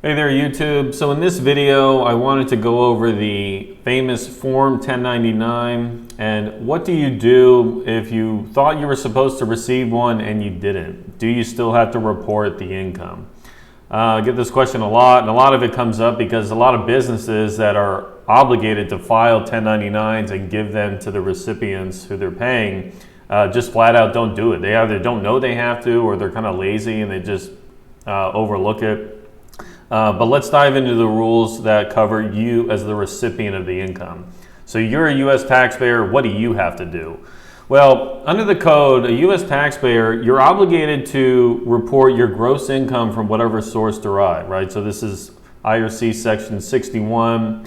Hey there YouTube. So in this video I wanted to go over the famous Form 1099 and what do you do if you thought you were supposed to receive one and you didn't? Do you still have to report the income? I get this question a lot, and a lot of it comes up because a lot of businesses that are obligated to file 1099s and give them to the recipients who they're paying just flat out don't do it. They either don't know they have to, or they're kind of lazy and they just overlook it. But let's dive into the rules that cover you as the recipient of the income. So you're a U.S. taxpayer. What do you have to do? Well, under the code, a U.S. taxpayer, you're obligated to report your gross income from whatever source derived, right? So this is IRC section 61.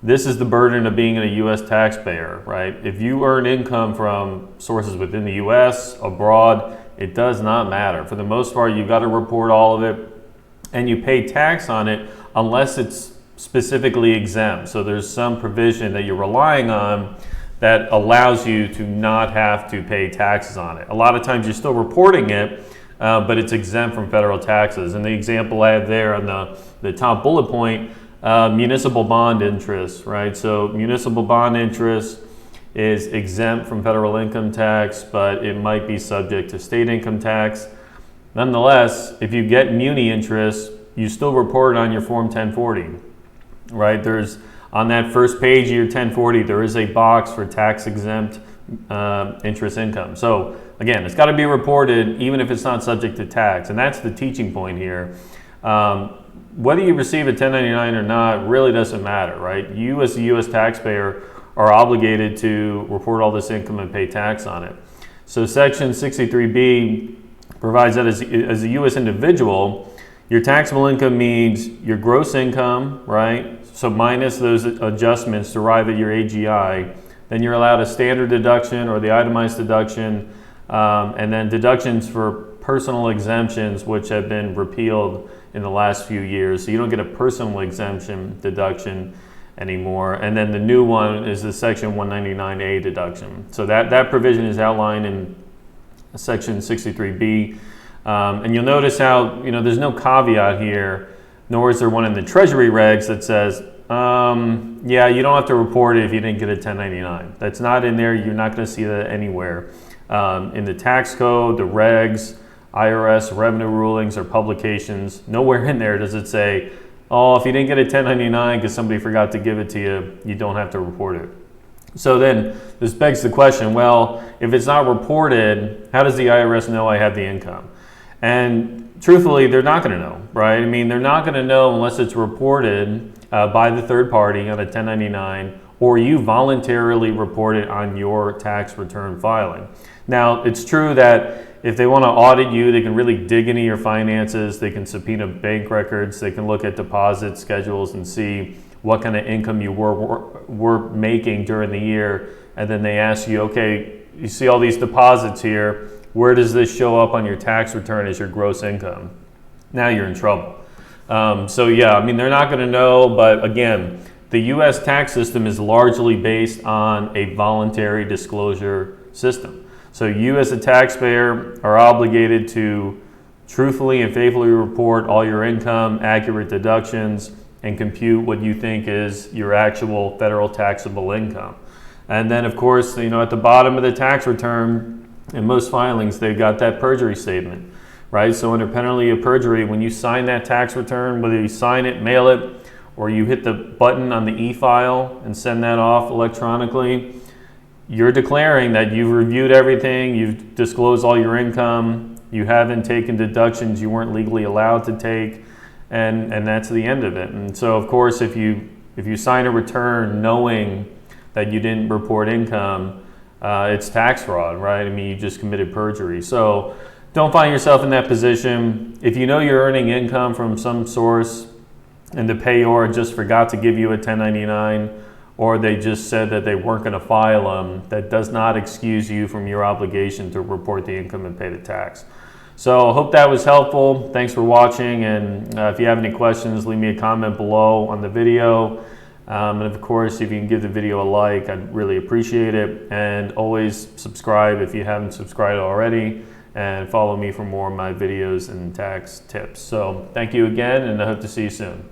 This is the burden of being a U.S. taxpayer, right? If you earn income from sources within the U.S., abroad, it does not matter. For the most part, you've got to report all of it. And you pay tax on it unless it's specifically exempt. So there's some provision that you're relying on that allows you to not have to pay taxes on it. A lot of times you're still reporting it, but it's exempt from federal taxes. And the example I have there on the top bullet point, municipal bond interest, right? So municipal bond interest is exempt from federal income tax, but it might be subject to state income tax. Nonetheless, if you get muni interest, you still report it on your Form 1040, right? There's, on that first page of your 1040, there is a box for tax exempt interest income. So again, it's got to be reported even if it's not subject to tax. And that's the teaching point here. Whether you receive a 1099 or not really doesn't matter, right? You as a U.S. taxpayer are obligated to report all this income and pay tax on it. So section 63B provides that as a U.S. individual, your taxable income means your gross income, right? So minus those adjustments to arrive at your AGI, then you're allowed a standard deduction or the itemized deduction, and then deductions for personal exemptions, which have been repealed in the last few years. So you don't get a personal exemption deduction anymore. And then the new one is the section 199A deduction. So that provision is outlined in section 63B, and you'll notice how there's no caveat here, nor is there one in the treasury regs that says yeah, you don't have to report it if you didn't get a 1099. That's not in there. You're not going to see that anywhere in the tax code, the regs, IRS revenue rulings or publications. Nowhere in there does it say, oh, if you didn't get a 1099 because somebody forgot to give it to you, you don't have to report it. So then this begs the question, well, if it's not reported, how does the IRS know I have the income? And truthfully, they're not going to know, right? I mean, they're not going to know unless it's reported by the third party on a 1099 or you voluntarily report it on your tax return filing. Now, it's true that if they want to audit you, they can really dig into your finances. They can subpoena bank records. They can look at deposit schedules and see what kind of income you were making during the year, and then they ask you, okay, you see all these deposits here, where does this show up on your tax return as your gross income? Now you're in trouble. So yeah, I mean, they're not going to know, but again, the U.S. tax system is largely based on a voluntary disclosure system. So you as a taxpayer are obligated to truthfully and faithfully report all your income, accurate deductions, and compute what you think is your actual federal taxable income. And then of course, at the bottom of the tax return, in most filings, they've got that perjury statement, right? So under penalty of perjury, when you sign that tax return, whether you sign it, mail it, or you hit the button on the e-file and send that off electronically, you're declaring that you've reviewed everything, you've disclosed all your income, you haven't taken deductions you weren't legally allowed to take, and that's the end of it. And so of course, if you sign a return knowing that you didn't report income, it's tax fraud, right? I mean, you just committed perjury. So don't find yourself in that position. If you know you're earning income from some source and the payor just forgot to give you a 1099, or they just said that they weren't going to file them, that does not excuse you from your obligation to report the income and pay the tax. So I hope that was helpful. Thanks for watching, and if you have any questions, leave me a comment below on the video. And of course, if you can give the video a like, I'd really appreciate it. And always subscribe if you haven't subscribed already. and follow me for more of my videos and tax tips. So thank you again, and I hope to see you soon.